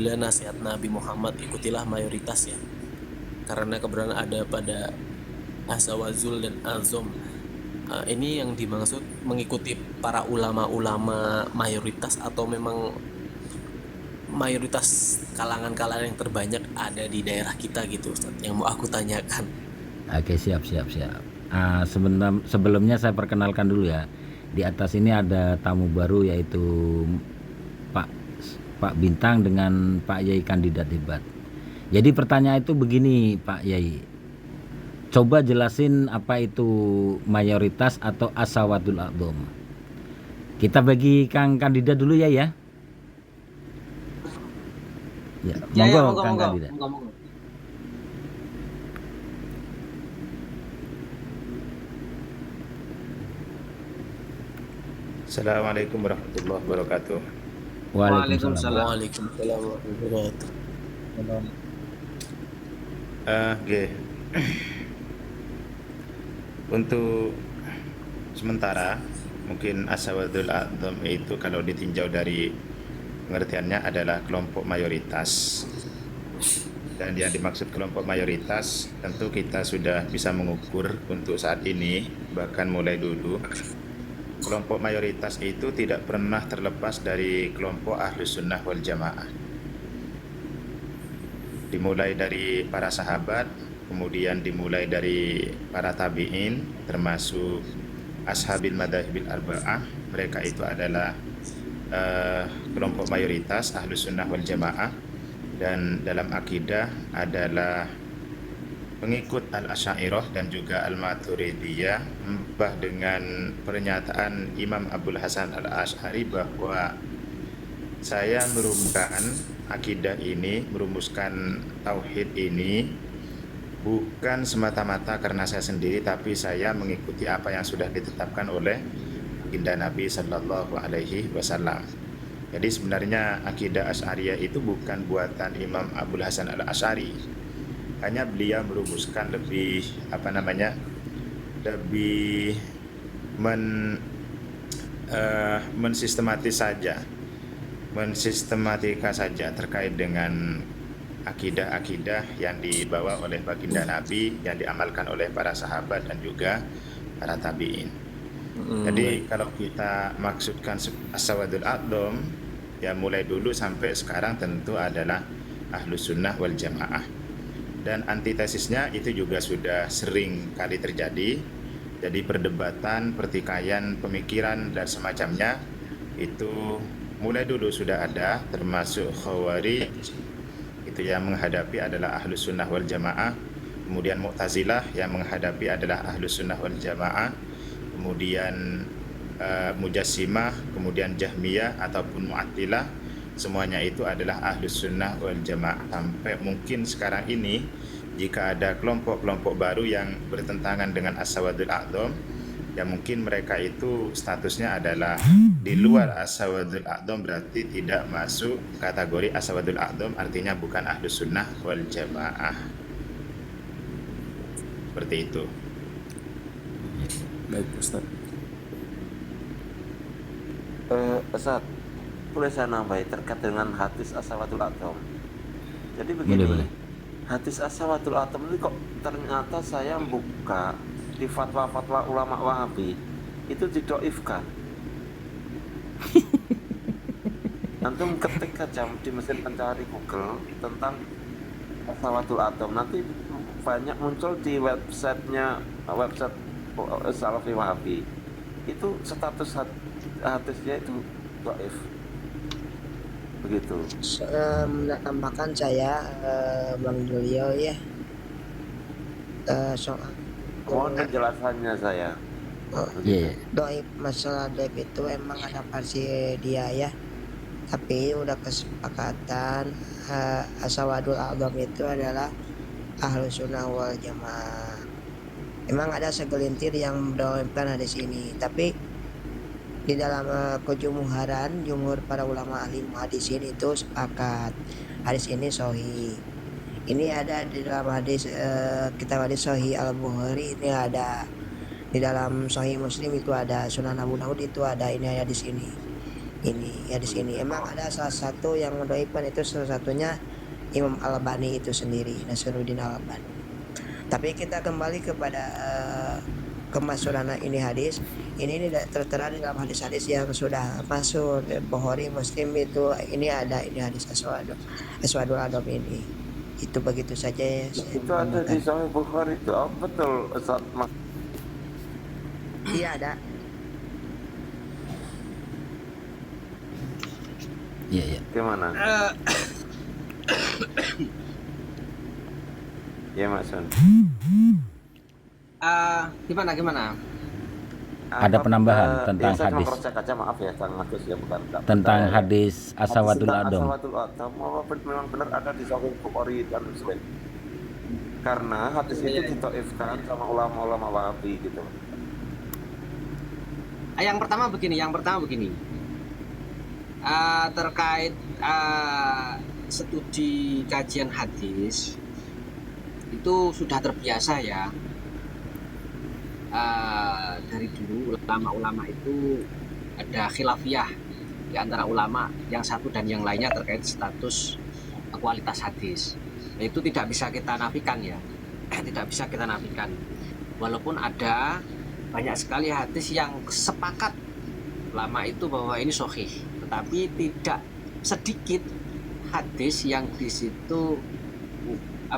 nasihat Nabi Muhammad, ikutilah mayoritas ya, karena kebenaran ada pada asawazul dan azom. Ini yang dimaksud mengikuti para ulama-ulama mayoritas atau memang mayoritas kalangan-kalangan yang terbanyak ada di daerah kita gitu, Ustaz, yang mau aku tanyakan. Oke, siap. Sebelumnya saya perkenalkan dulu ya. Di atas ini ada tamu baru yaitu Pak Pak Bintang dengan Pak Yai kandidat debat. Jadi pertanyaan itu begini Pak Yai. Coba jelasin apa itu mayoritas atau asawatul a'dham. Kita bagi Kang kandidat dulu ya. Ya, monggo Kang kandidat. Monggo. Assalamualaikum warahmatullahi wabarakatuh. Waalaikumsalam. Waalaikumsalam warahmatullahi wabarakatuh. Untuk sementara mungkin asawadul a'dham itu kalau ditinjau dari pengertiannya adalah kelompok mayoritas. Dan yang dimaksud kelompok mayoritas tentu kita sudah bisa mengukur untuk saat ini, bahkan mulai dulu. Kelompok mayoritas itu tidak pernah terlepas dari kelompok Ahlus Sunnah wal Jamaah. Dimulai dari para sahabat, kemudian dimulai dari para tabi'in, termasuk ashabil madhahibil arba'ah. Mereka itu adalah kelompok mayoritas Ahlus Sunnah wal Jamaah. Dan dalam akidah adalah pengikut Al-Asy'ariyah dan juga Al-Maturidiyah, mbah dengan pernyataan Imam Abul Hasan Al-Asy'ari bahwa saya merumuskan akidah ini, merumuskan tauhid ini bukan semata-mata karena saya sendiri, tapi saya mengikuti apa yang sudah ditetapkan oleh baginda Nabi Sallallahu Alaihi Wasallam. Jadi sebenarnya akidah Asy'ariyah itu bukan buatan Imam Abul Hasan Al-Asy'ari, hanya beliau merumuskan lebih mensistematika saja terkait dengan akidah-akidah yang dibawa oleh baginda Nabi, yang diamalkan oleh para sahabat dan juga para tabi'in. Jadi kalau kita maksudkan asawadul a'dham, ya mulai dulu sampai sekarang tentu adalah Ahlus Sunnah wal Jamaah. Dan antitesisnya itu juga sudah sering kali terjadi. Jadi perdebatan, pertikaian, pemikiran dan semacamnya itu mulai dulu sudah ada, termasuk Khawarij itu yang menghadapi adalah Ahlus Sunnah wal Jamaah. Kemudian Mu'tazilah yang menghadapi adalah Ahlus Sunnah wal Jamaah. Kemudian Mujassimah, kemudian Jahmiyah ataupun Mu'attilah, semuanya itu adalah Ahlus Sunnah wal Jamaah. Sampai mungkin sekarang ini jika ada kelompok-kelompok baru yang bertentangan dengan Asawadul A'dham, ya mungkin mereka itu statusnya adalah di luar Asawadul A'dham, berarti tidak masuk kategori Asawadul A'dham, artinya bukan Ahlus Sunnah wal Jamaah. Seperti itu. Baik Ustaz. Ustaz, boleh saya nambahin terkait dengan hadis asawatul a'dham. Jadi begini, Boleh. hadis asawatul a'dham ini kok ternyata saya buka di fatwa-fatwa ulama Wahabi itu didoifkan. Antum ketik aja di mesin pencari Google tentang asawatul a'dham, nanti banyak muncul di website Salafi Wahabi. Itu status hadisnya itu dhaif. Begitu. Menambahkan saya Bang Julio ya, soal Mohon penjelasannya saya. Iya. doib, masalah doib itu emang ada versi dia ya, tapi udah kesepakatan asawadul a'dham itu adalah Ahlus Sunnah wal Jamaah. Emang ada segelintir yang mendoakan hadis ini, tapi di dalam kejumhuran, jumhur para ulama ahli hadis ini itu sepakat hadis ini sahih. Ini ada di dalam hadis kitab hadis Sahih Al-Bukhari, ini ada di dalam Sahih Muslim, itu ada Sunan Abu Daud, itu ada ini hadis ini. ini ya di sini. Emang ada salah satu yang mendoifkan itu, salah satunya Imam Al-Albani itu sendiri, Nasiruddin Al-Albani. Tapi kita kembali kepada kemasyhuran ini hadis. Ini tertera di dalam hadis-hadis yang sudah masuk Bukhari, Muslim itu. Ini ada ini hadis aswadul adab ini. Itu begitu saja ya. Saya Itu ada di Sahih Bukhari itu. Oh, betul Ustaz. Iya ada. Iya, iya. Gimana? Ya Mas Sun. Gimana? Ada penambahan tentang saya cuma hadis. cross check aja, maaf ya Kang Agus ya, bukan Tentang hadis Asawadul tentang Adom. Asawadul Adom memang benar ada di Sahih Bukhari dan Muslim. Karena hadis itu ditaifkan sama ulama-ulama Wahabi gitu. Yang pertama begini. Terkait studi kajian hadis itu sudah terbiasa ya. Dari dulu ulama-ulama itu ada khilafiyah di antara ulama yang satu dan yang lainnya terkait status kualitas hadis. Itu tidak bisa kita nafikan ya. Tidak bisa kita nafikan. Walaupun ada banyak sekali hadis yang sepakat ulama itu bahwa ini sahih, tetapi tidak sedikit hadis yang di situ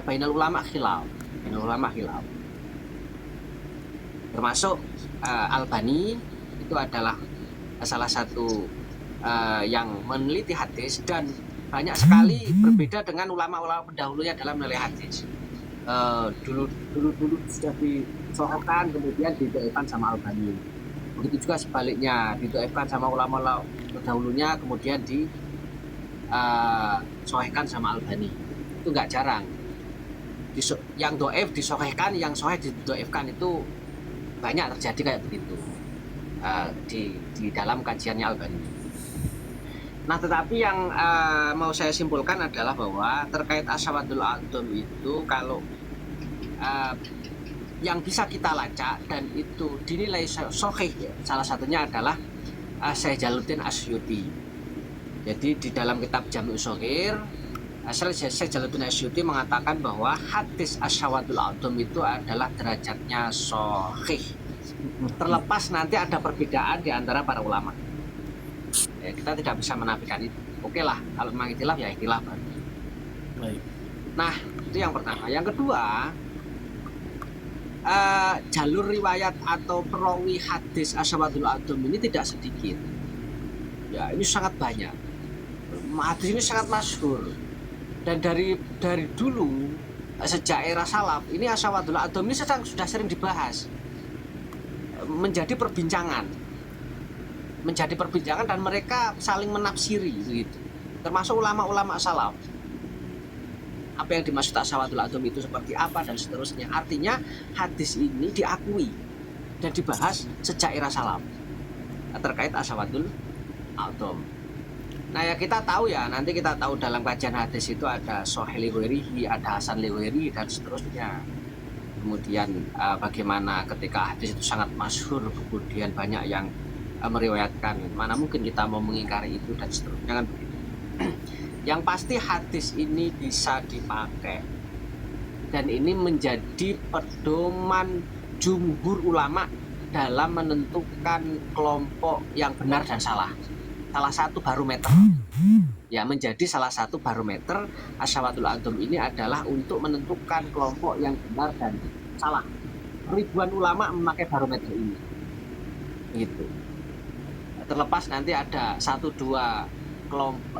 bainal ulama khilaf. Termasuk Albani itu adalah salah satu yang meneliti hadis dan banyak sekali berbeda dengan ulama-ulama pendahulunya dalam meneliti hadis. Dulu sudah disohorkan kemudian didoakan sama Albani. Begitu juga sebaliknya, didoakan sama ulama-ulama pendahulunya kemudian disohorkan sama Albani. Itu nggak jarang. Yang doef disohorkan, yang soheh didoefkan itu banyak terjadi kayak begitu di dalam kajiannya Albani. Nah, tetapi yang mau saya simpulkan adalah bahwa terkait Asawadul Adom itu kalau yang bisa kita lacak dan itu dinilai sahih ya, salah satunya adalah Syekh Jalaluddin Asyuti. Jadi di dalam kitab Jami'us Shaghir, Syekh Jalaluddin Asyuti mengatakan bahwa hadis Asawadul Adom itu adalah derajatnya sahih. Terlepas nanti ada perbedaan di antara para ulama. Ya, kita tidak bisa menafikan itu. Oke lah, kalau memang ikhtilaf ya ikhtilaf. Baik. Nah, itu yang pertama. Yang kedua, jalur riwayat atau perawi hadis Asawadul Adom ini tidak sedikit. Ya, ini sangat banyak. Hadis ini sangat masyhur. Dan dari dulu sejak era salaf ini Asawadul Adom ini sudah sering dibahas, menjadi perbincangan dan mereka saling menafsiri gitu. Termasuk ulama-ulama salaf. Apa yang dimaksud Asawadul Adom itu seperti apa dan seterusnya. Artinya hadis ini diakui dan dibahas sejak era salaf terkait Asawadul Adom. Nah ya kita tahu ya, nanti kita tahu dalam kajian hadis itu ada Sahih li ghairihi, ada Hasan li ghairihi dan seterusnya. Kemudian bagaimana ketika hadis itu sangat masyhur, kemudian banyak yang meriwayatkan, mana mungkin kita mau mengingkari itu dan seterusnya kan begitu. Yang pasti hadis ini bisa dipakai dan ini menjadi pedoman jumhur ulama dalam menentukan kelompok yang benar dan salah. Salah satu barometer ya, menjadi salah satu barometer Asawadul Adom ini adalah untuk menentukan kelompok yang benar dan salah. Ribuan ulama memakai barometer ini gitu. Terlepas nanti ada 1-2 kelompok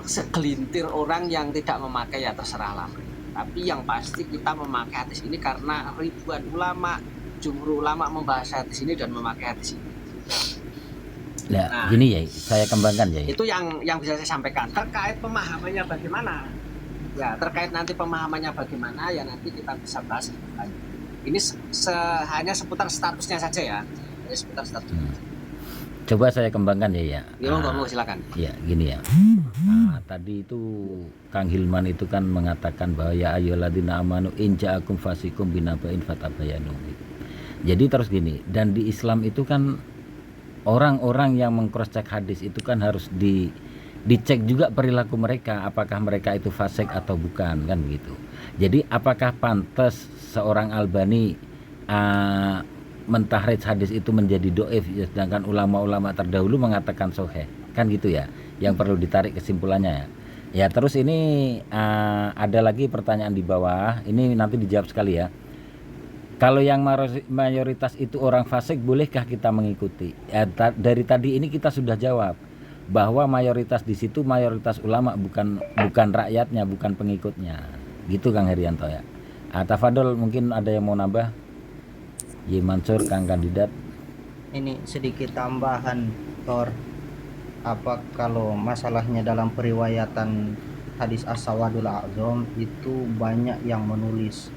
segelintir orang yang tidak memakai, ya terserah lah. Tapi yang pasti kita memakai hadis ini karena ribuan ulama, jumhur ulama membahas hadis ini dan memakai hadis ini. Nah, gini ya, saya kembangkan ya. Itu yang bisa saya sampaikan. Terkait pemahamannya bagaimana? Ya, terkait nanti pemahamannya bagaimana ya nanti kita bisa bahas. Ini hanya seputar statusnya saja ya. Ini seputar statusnya. Coba saya kembangkan ya. Ya, mau silakan. Ya, gini ya. Tadi itu Kang Hilman itu kan mengatakan bahwa ya ayyuhalladzina amanu in ja'akum fasikum binaba'in fatabayanu. Jadi terus gini, dan di Islam itu kan orang-orang yang meng-cross check hadis itu kan harus dicek juga perilaku mereka, apakah mereka itu fasik atau bukan, kan begitu. Jadi apakah pantas seorang Albani mentahrij hadis itu menjadi doif, ya, sedangkan ulama-ulama terdahulu mengatakan sahih, kan gitu ya, yang perlu ditarik kesimpulannya ya. Ya terus ini ada lagi pertanyaan di bawah, ini nanti dijawab sekali ya. Kalau yang mayoritas itu orang fasik, bolehkah kita mengikuti? Ya, dari tadi ini kita sudah jawab bahwa mayoritas di situ mayoritas ulama, bukan rakyatnya, bukan pengikutnya. Gitu Kang Herianto ya. Tafadol, mungkin ada yang mau nambah? Ye Mansur, Kang Kandidat. Ini sedikit tambahan, Tor. Apa kalau masalahnya dalam periwayatan hadis As-Sawadul A'zam itu banyak yang menulis,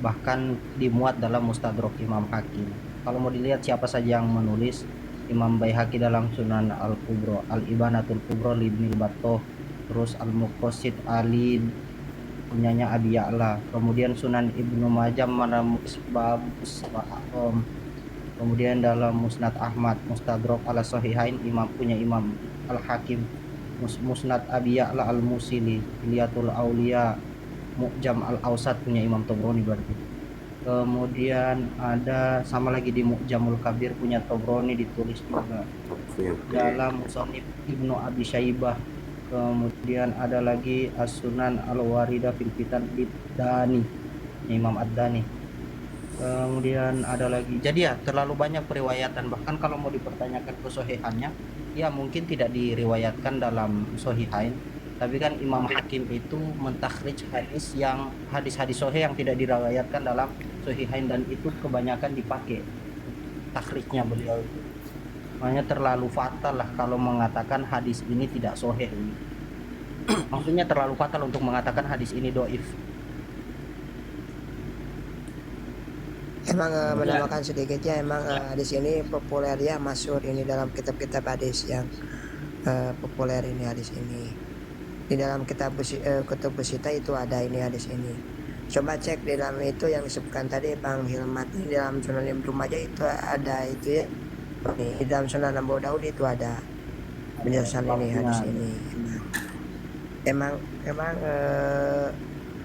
bahkan dimuat dalam Mustadrak Imam Hakim. Kalau mau dilihat siapa saja yang menulis, Imam Baihaqi dalam Sunan Al-Kubra, Al-Ibanatul Kubra Ibnu Battah, terus Al-Muqtasid Ali punyanya Abi Ya'la, kemudian Sunan Ibnu Majah Babus kemudian dalam Musnad Ahmad, Mustadrak ala Sahihain punya Imam Al-Hakim, Musnad Abi Ya'la Al-Musili, Hilyatul Auliya, Mu'jam Al-Awsat punya Imam Tabrani berarti. Kemudian ada sama lagi di Mu'jamul Kabir punya Tabrani ditulis juga. Dalam Musannif Ibnu Abi Syaibah. Kemudian ada lagi As-Sunan Al-Waridah fil Fitan Ad-Dani, Imam Ad-Dani. Kemudian ada lagi. Jadi ya terlalu banyak periwayatan, bahkan kalau mau dipertanyakan kesohihannya, ya mungkin tidak diriwayatkan dalam Sohihain. Tapi kan Imam Hakim itu mentakhrij hadis-hadis sahih yang tidak diriwayatkan dalam Sahihain, dan itu kebanyakan dipakai takhrijnya beliau itu. Makanya terlalu fatal lah kalau mengatakan hadis ini tidak sahih. Maksudnya terlalu fatal untuk mengatakan hadis ini doif. Emang menambahkan sedikitnya, emang hadis ini populer ya, masyhur ini dalam kitab-kitab hadis yang populer ini hadis ini. Di dalam kitab Kutub Sita itu ada ini hadis ini. Coba cek di dalam itu yang disebutkan tadi Bang Hilman, di dalam Sunan Ibnu Majah itu ada itu ya. Di dalam Sunan Abu Daud itu ada penjelasan ini hadis ini. Emang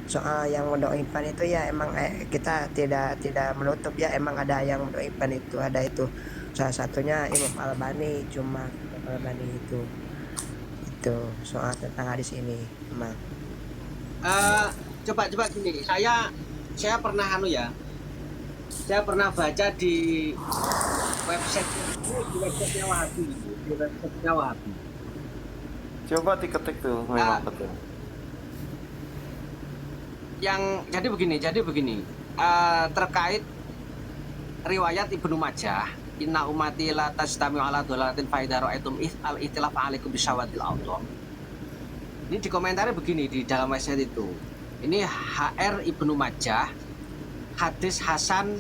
soal yang mendoifkan itu ya emang kita tidak menutup ya, emang ada yang mendoifkan itu, ada itu salah satunya Imam Al-Albani, cuma Al-Albani itu soal tentang hadis ini emang. Coba gini, saya pernah saya pernah baca di websitenya Wahabi. Coba diketik tuh, memang betul. Jadi begini, terkait riwayat Ibnu Majah, inna ummati la tajtami'u ala dhalalatin fa idza ra'aitum al-ikhtilaf 'alaikum bisawadil a'dham. Ini dikomentari begini di dalam website itu. Ini HR Ibnu Majah, hadis hasan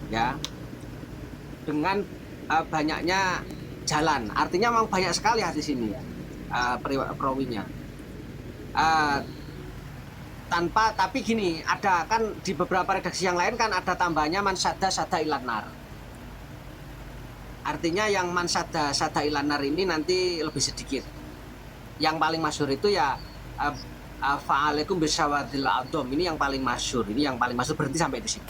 ya, dengan banyaknya jalan. Artinya memang banyak sekali hadis ini ya, perawinya. Tapi gini, ada kan di beberapa redaksi yang lain kan ada tambahnya man sada ilan nar. Artinya yang man sada ilan nar ini nanti lebih sedikit. Yang paling masyhur itu ya fa'alaikum bisawadil a'dham, ini yang paling masyhur. Ini yang paling masyhur, berhenti sampai di sini.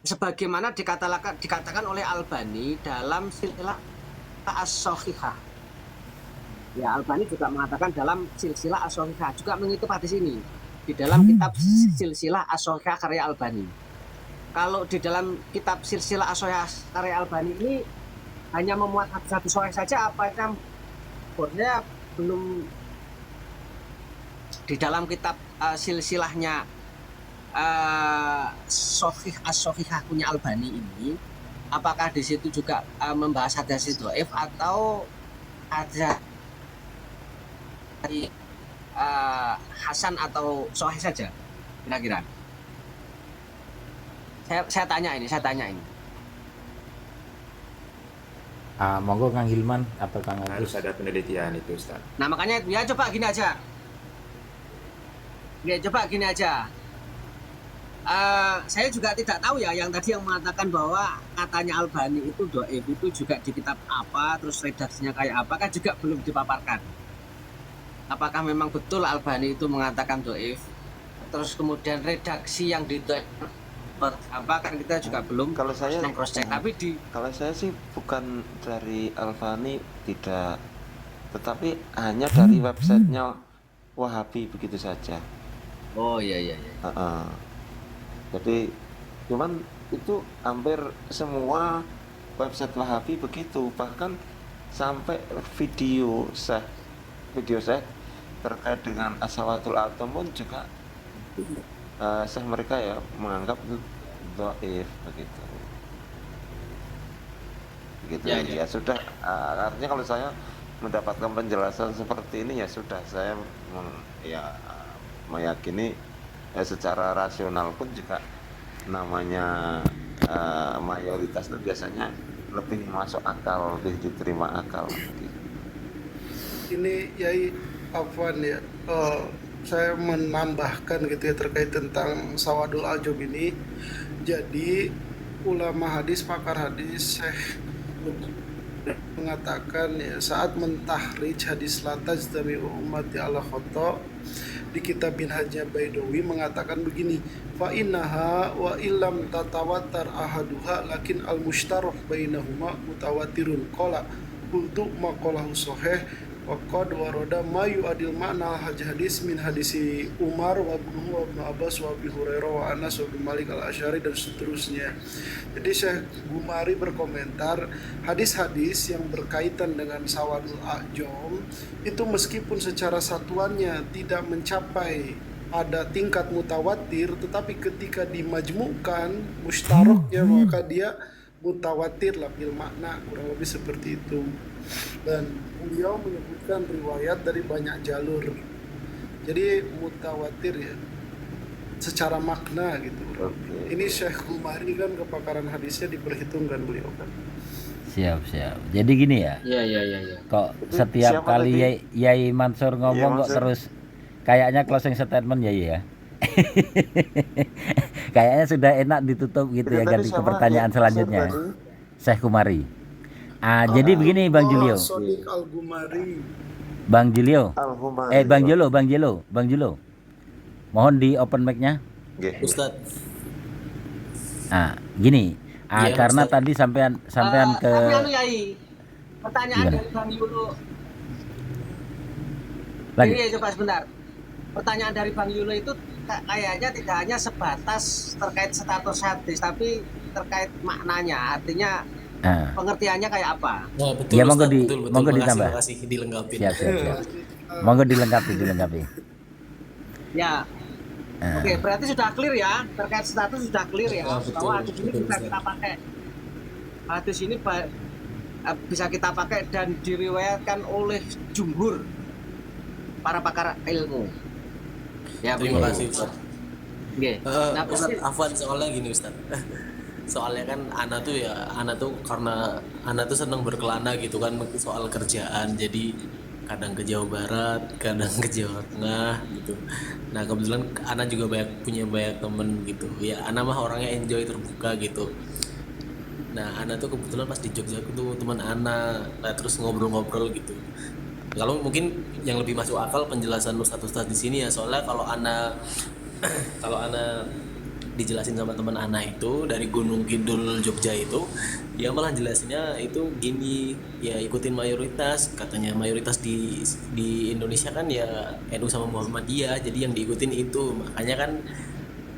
Sebagaimana dikatakan oleh Albani dalam silsilah as-sahihah. Ya, Albani juga mengatakan dalam silsilah as-sahihah juga mengikuti hadis ini di dalam kitab silsilah as-sahihah karya Albani. Kalau di dalam kitab silsilah as-sahihah karya Albani ini hanya memuat hadis sahih saja, apakah boleh belum di dalam kitab silsilahnya Sahih as-Sahihah punya Albani ini, apakah di situ juga membahas hadis dhaif atau ada hasan atau sahih saja kira-kira? Saya tanya ini. Monggo Kang Hilman atau Kang Harus Agus. ada penelitian itu, Ustaz. Nah makanya ya coba gini aja. Saya juga tidak tahu ya yang tadi yang mengatakan bahwa katanya Albani itu doif itu juga di kitab apa, terus redaksinya kayak apa kan juga belum dipaparkan. Apakah memang betul Albani itu mengatakan doif? Terus kemudian redaksi yang di apa kan kita juga belum Kalau saya cross check. Tapi di Kalau saya sih bukan dari Albani, tidak, tetapi hanya dari websitenya Wahabi begitu saja. oh iya iya iya. Heeh. Jadi cuman itu hampir semua website Wahabi begitu, bahkan sampai video saya terkait dengan Ashawatul Atom pun juga mereka ya menganggap itu dhaif begitu. Begitu Ya, ya, ya. sudah, artinya kalau saya mendapatkan penjelasan seperti ini ya sudah, saya meyakini secara rasional pun juga namanya mayoritas itu biasanya lebih masuk akal, lebih diterima akal gitu. Ini Yai Afwan ya, saya menambahkan gitu ya terkait tentang Sawadul Ajab ini. Jadi ulama hadis, pakar hadis Syekh mengatakan ya, saat mentahrij hadis la tajtami ummati ala khata di kitab Minhajnya Baidawi mengatakan begini, fa innaha wa illam tatawattar ahaduha lakin al mushtarah bainahuma mutawatirun qala qultu maqalahu sahih wa qad warada ma yu'adil makna hadis min hadisi Umar wa Ibnu Abbas wa Abi Hurairah wa Anas wa Malik al-Asy'ari dan seterusnya. Jadi Syekh Gumari berkomentar, hadis-hadis yang berkaitan dengan Sawadul A'jam itu meskipun secara satuannya tidak mencapai ada tingkat mutawatir, tetapi ketika dimajmukan mustaraknya maka dia mutawatir lah bil makna, kurang lebih seperti itu. Dan beliau menyebutkan riwayat dari banyak jalur, jadi mutawatir ya secara makna gitu. Oke. Ini Syekh Gumari kan kepakaran hadisnya diperhitungkan beliau kan. Siap. Jadi gini ya, Iya iya iya iya. kok setiap siapa kali tadi? Yai Mansur ngomong kok Mansur. terus kayaknya closing statement Yai ya. Kayaknya sudah enak ditutup gitu Itu ya, tadi ganti ke siapa? pertanyaan Mansur selanjutnya. tadi? Syekh Gumari. Jadi begini Bang Julio. Sodik Al-Gumari. Bang Julio. Al-Humari. Bang Julo. Mohon di open mic-nya. Nggih. Ustadz. Gini. Iya, Karena Ustaz. tadi sampean ke Tapi anu Yai, pertanyaan Gimana? dari Bang Yulo. lagi. Ini coba sebentar. Pertanyaan dari Bang Yulo itu kayaknya tidak hanya sebatas terkait status hadis, tapi terkait maknanya. Artinya Nah, pengertiannya kayak apa? Nah, betul, Ya, monggo Ustadz, di- betul. monggo Makasih, ditambah. makasih, dilengkapin. siap. Monggo dilengkapi. Ya, Nah, oke, berarti sudah clear ya, terkait status sudah clear ya, Ya, betul, bahwa hadis ini betul, bisa Ustaz. kita pakai. Hadis ini bisa kita pakai dan diriwayatkan oleh jumhur para pakar ilmu. Ya, Terima begitu. kasih, Ustadz. Oke. Nah, Ustadz Afwan, soalnya gini Ustadz. Soalnya kan Ana tuh karena Ana tuh seneng berkelana gitu kan soal kerjaan, jadi kadang ke Jawa Barat, kadang ke Jawa Tengah gitu. Nah kebetulan Ana juga punya banyak temen gitu. Ya Ana mah orangnya enjoy, terbuka gitu. Nah Ana tuh kebetulan pas di Jogja tuh teman Ana, nah terus ngobrol-ngobrol gitu. Kalau mungkin yang lebih masuk akal penjelasan Ustadz di sini ya, soalnya kalau Ana dijelasin sama teman Ana itu dari Gunung Kidul Jogja itu, ya malah jelasinnya itu gini, ya ikutin mayoritas, katanya mayoritas di Indonesia kan ya NU sama Muhammadiyah, jadi yang diikutin itu, makanya kan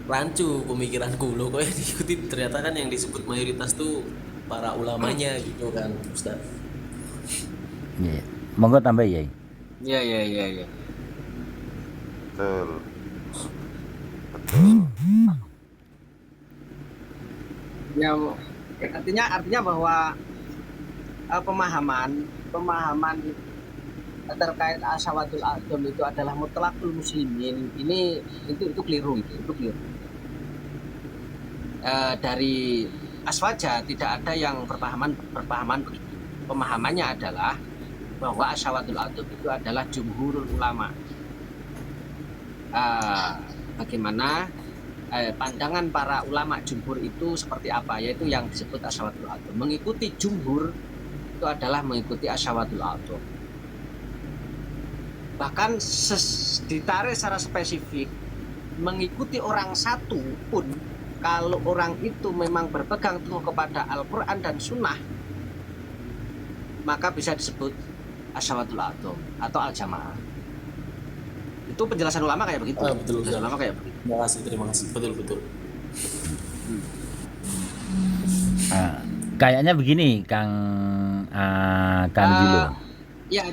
rancu pemikiranku loh, kok yang diikutin ternyata kan yang disebut mayoritas tuh para ulamanya gitu kan Ustaz. iya. Monggo tambah Yai. Iya. Betul. Ya, artinya bahwa pemahaman terkait Ashawatul A'jam itu adalah mutlakul muslimin. Itu keliru itu keliru. Dari Aswaja tidak ada yang berpahaman begitu. Pemahamannya adalah bahwa Ashawatul A'jam itu adalah jumhurul ulama. Bagaimana pandangan para ulama jumhur itu seperti apa, yaitu yang disebut asyawatul adzam. Mengikuti jumhur itu adalah mengikuti asyawatul adzam. Bahkan ditarik secara spesifik, mengikuti orang satu pun, kalau orang itu memang berpegang teguh kepada Al-Quran dan Sunnah, maka bisa disebut asyawatul adzam atau al-jamaah. Itu penjelasan ulama kayak begitu. Betul. Penjelasan ulama kayak begitu. Terima kasih. Betul. Kayaknya begini, Kang Julo. Ya,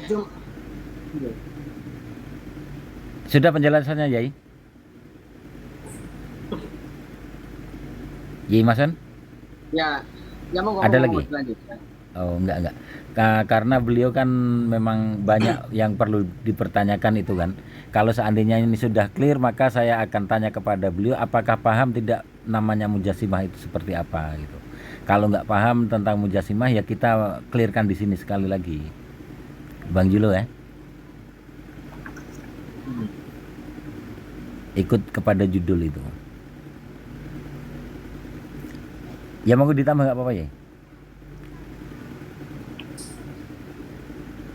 Sudah penjelasannya, Yai? Yai Masan? ya mau Ada lagi? lanjutkan. Oh, enggak. Karena beliau kan memang banyak yang perlu dipertanyakan itu kan. Kalau seandainya ini sudah clear, maka saya akan tanya kepada beliau apakah paham tidak namanya mujassimah itu seperti apa gitu. Kalau nggak paham tentang mujassimah ya kita clearkan di sini sekali lagi. Bang Julo ya. Ikut kepada judul itu. Ya mau ditambah nggak apa-apa ya?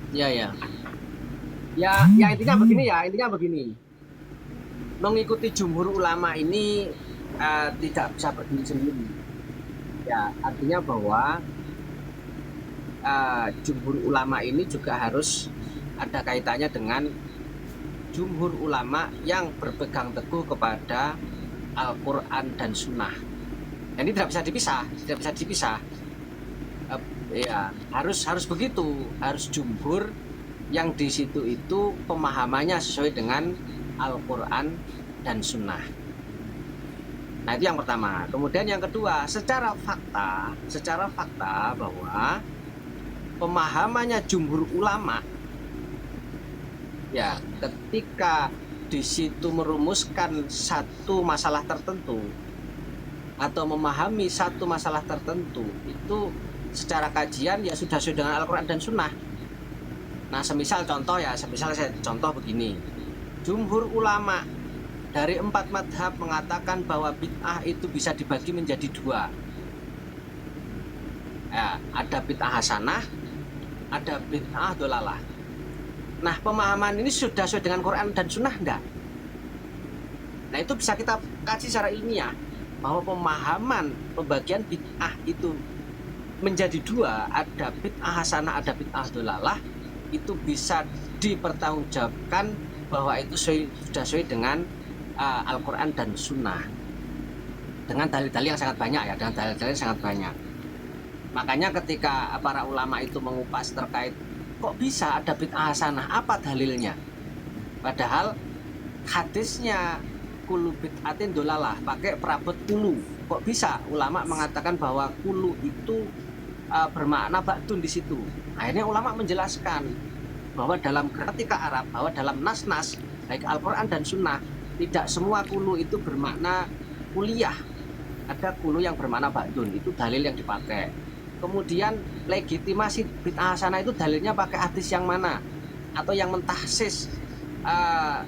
Ya intinya begini. Mengikuti jumhur ulama ini tidak bisa berdiri sendiri. Ya, artinya bahwa jumhur ulama ini juga harus ada kaitannya dengan jumhur ulama yang berpegang teguh kepada Al-Quran dan Sunnah. Ini tidak bisa dipisah. Ya, harus begitu, harus jumhur yang di situ itu pemahamannya sesuai dengan Al-Quran dan Sunnah. Nah, itu yang pertama. Kemudian yang kedua, secara fakta bahwa pemahamannya jumhur ulama ya ketika di situ merumuskan satu masalah tertentu atau memahami satu masalah tertentu itu secara kajian ya sudah sesuai dengan Al-Quran dan Sunnah. Nah, semisal saya contoh begini, jumhur ulama dari 4 madhab mengatakan bahwa bid'ah itu bisa dibagi menjadi 2. Ya, ada bid'ah hasanah, ada bid'ah dolalah. Nah, pemahaman ini sudah sesuai dengan Quran dan Sunnah enggak? Nah, itu bisa kita kaji secara ilmiah bahwa pemahaman pembagian bid'ah itu menjadi 2, ada bid'ah hasanah, ada bid'ah dolalah, itu bisa dipertanggungjawabkan bahwa itu sudah sesuai dengan Al-Quran dan Sunnah dengan dalil-dalil yang sangat banyak. Makanya ketika para ulama itu mengupas terkait kok bisa ada bid'ah hasanah, apa dalilnya, padahal hadisnya kulu bid'atin dolalah pakai perabot kulu, kok bisa ulama mengatakan bahwa kulu itu bermakna ba'dun di situ. Akhirnya ulama menjelaskan bahwa dalam gramatika Arab, bahwa dalam nas-nas baik Al-Quran dan Sunnah tidak semua kulu itu bermakna kuliah. Ada kulu yang bermakna ba'dun, itu dalil yang dipakai. Kemudian legitimasi bid'ah hasanah itu dalilnya pakai hadis yang mana, atau yang mentahsis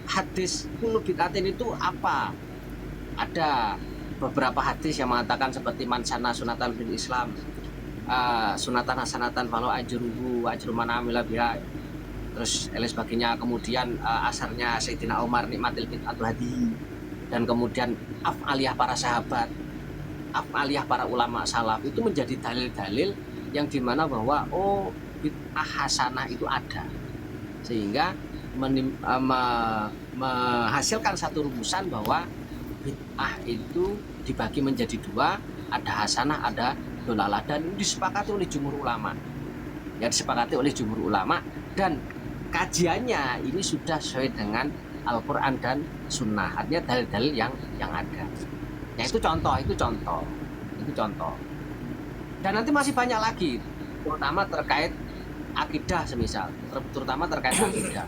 hadis kulu bid'atin itu apa. Ada beberapa hadis yang mengatakan seperti man sana sunatan fil Islam, sunatan hasanatan falau ajruhu ajru man amila biha, terus sebagainya. Kemudian asarnya Sayyidina Umar nikmatil bid'atu hadi, dan kemudian af'aliyah para sahabat, af'aliyah para ulama salaf itu menjadi dalil-dalil yang dimana bahwa bid'ah hasanah itu ada, sehingga menghasilkan satu rumusan bahwa bid'ah itu dibagi menjadi 2, ada hasanah, ada dolalah, dan disepakati oleh jumhur ulama. Dan kajiannya ini sudah sesuai dengan Al-Quran dan Sunnah, artinya dalil-dalil yang ada. Ya, itu contoh. Dan nanti masih banyak lagi, terutama terkait akidah semisal, akidah.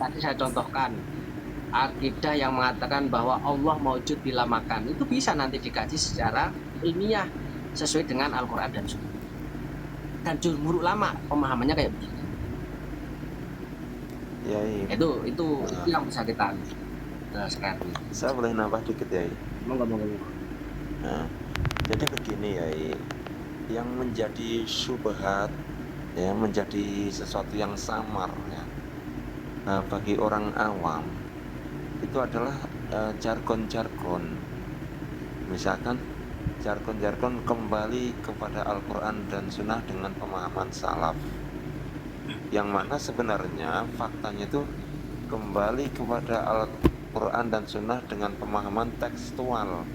Tadi saya contohkan akidah yang mengatakan bahwa Allah maujud bila makan, itu bisa nanti dikaji secara ilmiah sesuai dengan Al-Quran dan Sunnah. Dan jumhur ulama pemahamannya kayak begitu. Ya, iya. Itu yang bisa kita. sekali. Saya boleh nambah dikit ya. Monggo. Nah, jadi begini ya, yang menjadi syubhat ya, menjadi sesuatu yang samar ya, bagi orang awam itu adalah jargon-jargon. Misalkan jargon-jargon kembali kepada Al-Quran dan Sunnah dengan pemahaman salaf, yang mana sebenarnya faktanya itu kembali kepada Al-Quran dan Sunnah dengan pemahaman tekstual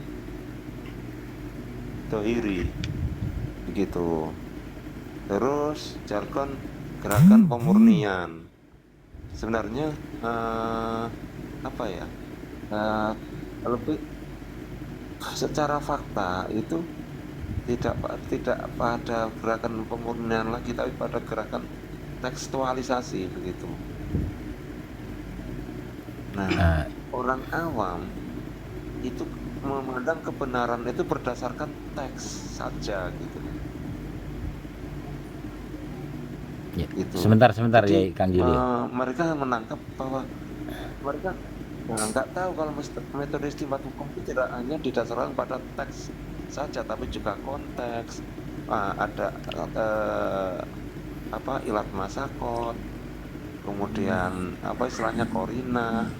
dohiri begitu. Terus jargon gerakan pemurnian sebenarnya apa ya, lebih secara fakta itu tidak pada gerakan pemurnian lagi, tapi pada gerakan tekstualisasi begitu. Nah, orang awam itu memandang kebenaran itu berdasarkan teks saja gitu. Ya. Gitu. Sebentar Jadi, ya Kang Juli. mereka menangkap bahwa mereka nggak tahu kalau metode istinbat hukum itu tidak hanya didasarkan pada teks saja, tapi juga konteks, ada ilat masakot, kemudian istilahnya korina,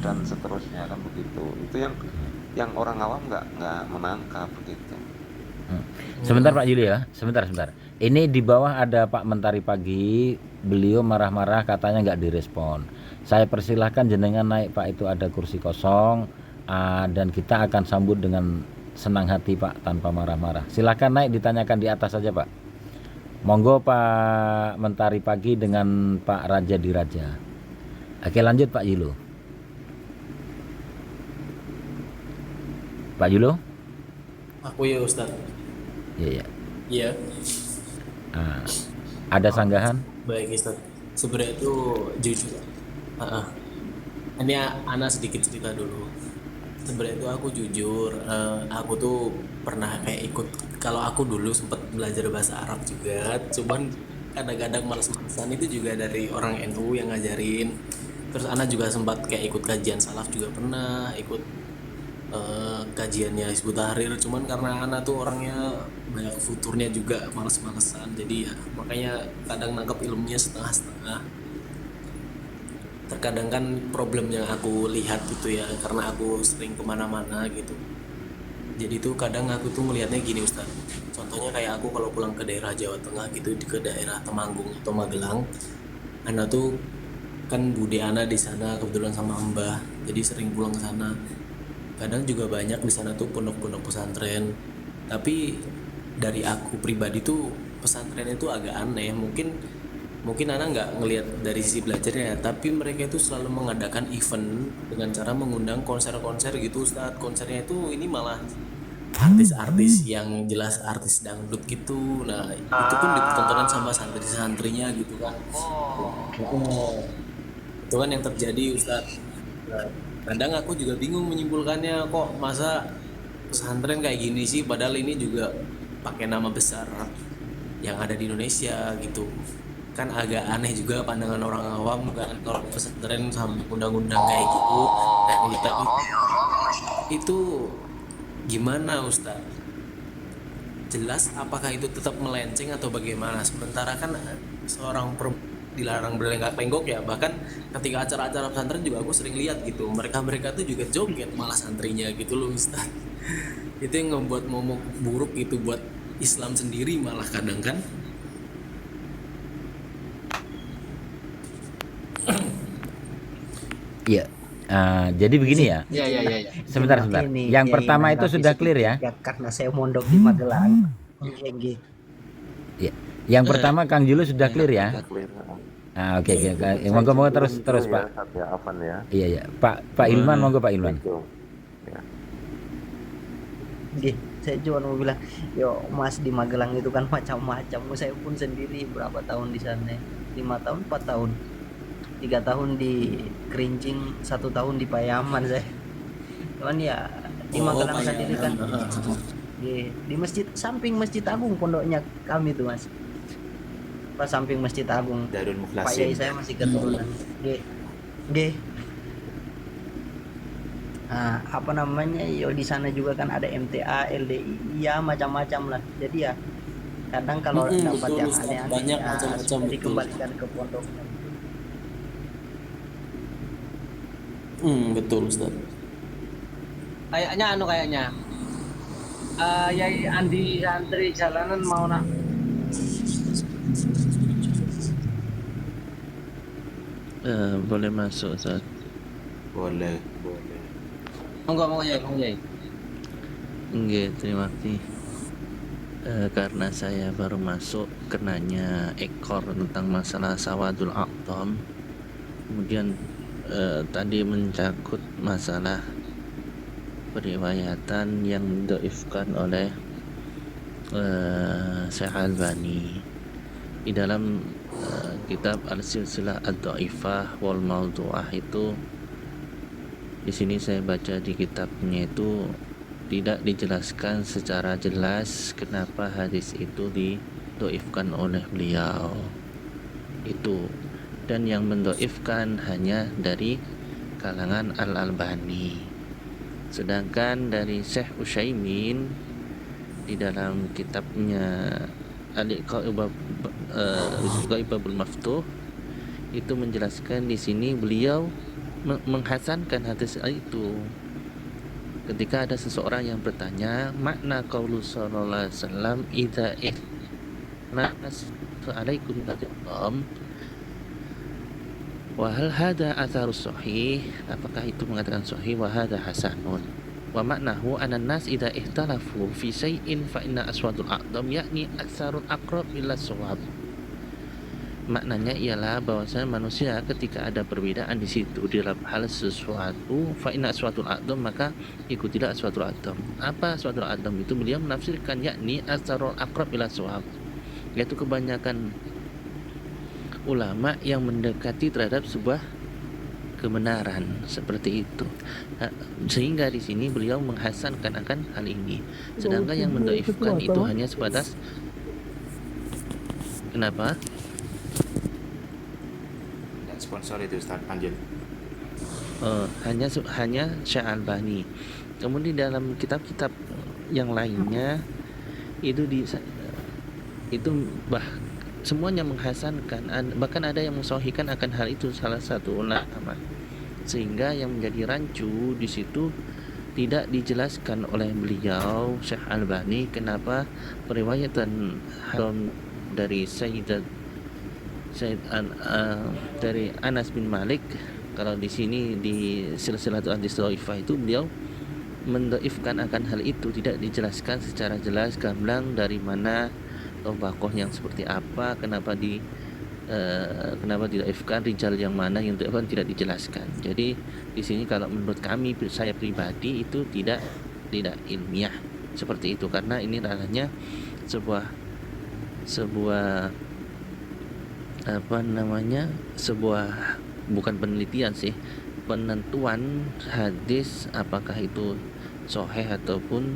dan seterusnya kan begitu. Itu yang orang awam nggak menangkap begitu. Sebentar Pak Juli ya, sebentar. Ini di bawah ada Pak Mentari Pagi, beliau marah-marah katanya nggak direspon. Saya persilahkan jenengan naik Pak, itu ada kursi kosong, dan kita akan sambut dengan senang hati Pak, tanpa marah-marah. Silakan naik, ditanyakan di atas saja Pak. Monggo Pak Mentari Pagi dengan Pak Raja Diraja. Oke, lanjut Pak Yulo. Pak Yulo? Aku ya Ustaz. Iya. Iya. Ada sanggahan? Baik Ustaz. Sebenarnya itu jujur. Ini Ana sedikit cerita dulu. Sebenarnya itu aku jujur, aku tuh pernah kayak ikut, kalau aku dulu sempat belajar bahasa Arab juga, cuman kadang-kadang males-malesan, itu juga dari orang NU yang ngajarin. Terus Ana juga sempat kayak ikut kajian salaf juga pernah, ikut kajiannya Hizbut Tahrir, cuman karena Ana tuh orangnya banyak futurnya juga, males-malesan, jadi ya makanya kadang nangkep ilmunya setengah-setengah. Terkadang kan problem yang aku lihat gitu ya, karena aku sering kemana-mana gitu, jadi tuh kadang aku tuh melihatnya gini Ustaz, contohnya kayak aku kalau pulang ke daerah Jawa Tengah gitu, ke daerah Temanggung atau Magelang, Ana tuh kan bude Ana di sana kebetulan sama Mbah, jadi sering pulang ke sana. Kadang juga banyak di sana tuh pondok-pondok pesantren, tapi dari aku pribadi tuh pesantren itu agak aneh. Mungkin Ana nggak ngelihat dari sisi belajarnya, tapi mereka itu selalu mengadakan event dengan cara mengundang konser-konser gitu Ustadz. Konsernya itu ini malah artis-artis yang jelas artis dangdut gitu. Nah itu pun dipertontonkan sama santri-santrinya gitu kan. Itu kan yang terjadi Ustadz. Nah, kadang aku juga bingung menyimpulkannya, kok masa pesantren kayak gini sih, padahal ini juga pakai nama besar yang ada di Indonesia gitu. Kan agak aneh juga pandangan orang awam kan, kalau pesantren sampai undang-undang kayak gitu. Itu gimana Ustaz? Jelas apakah itu tetap melenceng atau bagaimana? Sementara kan seorang perempuan dilarang berlenggak-lenggok ya, bahkan ketika acara-acara pesantren juga aku sering lihat gitu, mereka tuh juga joget malah santrinya gitu loh Ustaz. Itu yang membuat momok buruk gitu buat Islam sendiri malah kadang kan. Iya. Jadi begini ya. Iya. Sebentar. Yang pertama itu sudah clear ya. Karena saya mondok di Magelang. Ya. Yang pertama Kang Julu sudah clear ya. Oke. Monggo terus Pak. Ya, Afan ya. Iya. Pak Ilman, monggo Pak Ilman. Saya cuma mau bilang, yo Mas di Magelang itu kan macam-macam. Saya pun sendiri berapa tahun di sana? 5 tahun, 4 tahun. 3 tahun di Kerincing, 1 tahun di Payaman saya. Cuman ya di Magelang sendiri kan. Di masjid, samping Masjid Agung pondoknya kami tuh Mas. Pas samping Masjid Agung. Darul Pak Mukhlasin. Yai saya masih keturunan. Nah, apa namanya, yo di sana juga kan ada MTA, LDI, ya macam-macam lah. Jadi ya kadang kalau dapat Betul yang Ustaz, aneh-aneh banyak ya macam-macam, sudah betul. dikembalikan ke pondoknya. Betul Ustaz. Kayaknya Yai Andi santri jalanan mau nak. Boleh masuk Ustaz. Boleh. Monggo Yai. Nggih, terima kasih. Karena saya baru masuk kenanya ekor tentang masalah sawadul aqdam. Kemudian tadi mencangkut masalah periwayatan yang didoifkan oleh Syekh Albani di dalam kitab Al-Silsilah Ad-Dhaifah wal Mawdu'ah. Itu di sini saya baca di kitabnya itu tidak dijelaskan secara jelas kenapa hadis itu didoifkan oleh beliau itu, dan yang mendoifkan hanya dari kalangan Al-Albani. Sedangkan dari Syekh Utsaimin di dalam kitabnya Al-Ghaibul Maftuh itu menjelaskan di sini beliau menghasankan hadis itu. Ketika ada seseorang yang bertanya makna qaulu sallallahu alaihi wasallam idza nas alaikum taqam wa hal hada atharus sahih, apakah itu mengatakan sahih, wa hada hasanun wa maknahu anan nas idza ihtalafu fi syai'in fa inna aswadul aqdam yakni atsarul aqrab ila shawab. Maknanya ialah bahwasanya manusia ketika ada perbedaan di situ di dalam hal sesuatu, fa inna aswadul aqdam, maka ikutilah aswadul aqdam. Apa aswadul aqdam itu? Beliau menafsirkan yakni atsarul aqrab ila shawab, yaitu kebanyakan ulama yang mendekati terhadap sebuah kebenaran seperti itu. Sehingga di sini beliau menghasankan akan hal ini. Sedangkan yang mendoifkan itu hanya sebatas kenapa? Dan sponsor itu Ustaz, lanjut. Hanya Syekh Albani. Kemudian dalam kitab-kitab yang lainnya itu semuanya menghasankan, bahkan ada yang mensahihkan akan hal itu salah satu ulama, sehingga yang menjadi rancu di situ tidak dijelaskan oleh beliau Syekh Albani kenapa periwayatan dari dari Anas bin Malik, kalau di sini di Silsilatul Hadis Dhaifah itu beliau mendoifkan akan hal itu, tidak dijelaskan secara jelas gamblang dari mana tobakoh yang seperti apa, kenapa didoifkan, rijal yang mana yang didoifkan, tidak dijelaskan. Jadi di sini kalau menurut saya pribadi itu tidak ilmiah seperti itu, karena ini ranahnya sebuah bukan penelitian sih, penentuan hadis apakah itu sahih ataupun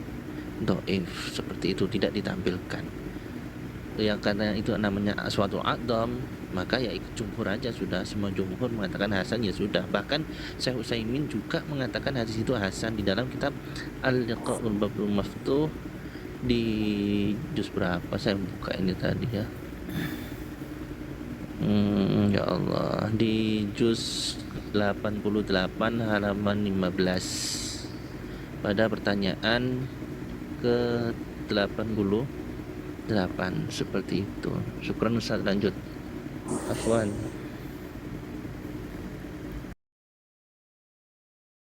dhaif, seperti itu tidak ditampilkan. Yang karena itu namanya suatu aqdam, maka ya ikut jumhur aja sudah. Semua jumhur mengatakan hasan, ya sudah. Bahkan Syekh Utsaimin juga mengatakan hadis itu hasan di dalam kitab Al-Liqa'ul Babul Maftuh di juz berapa, saya buka ini tadi ya. Ya Allah, di juz 88 halaman 15 pada pertanyaan ke 88 seperti itu. Syukran Ustaz, lanjut. Afwan.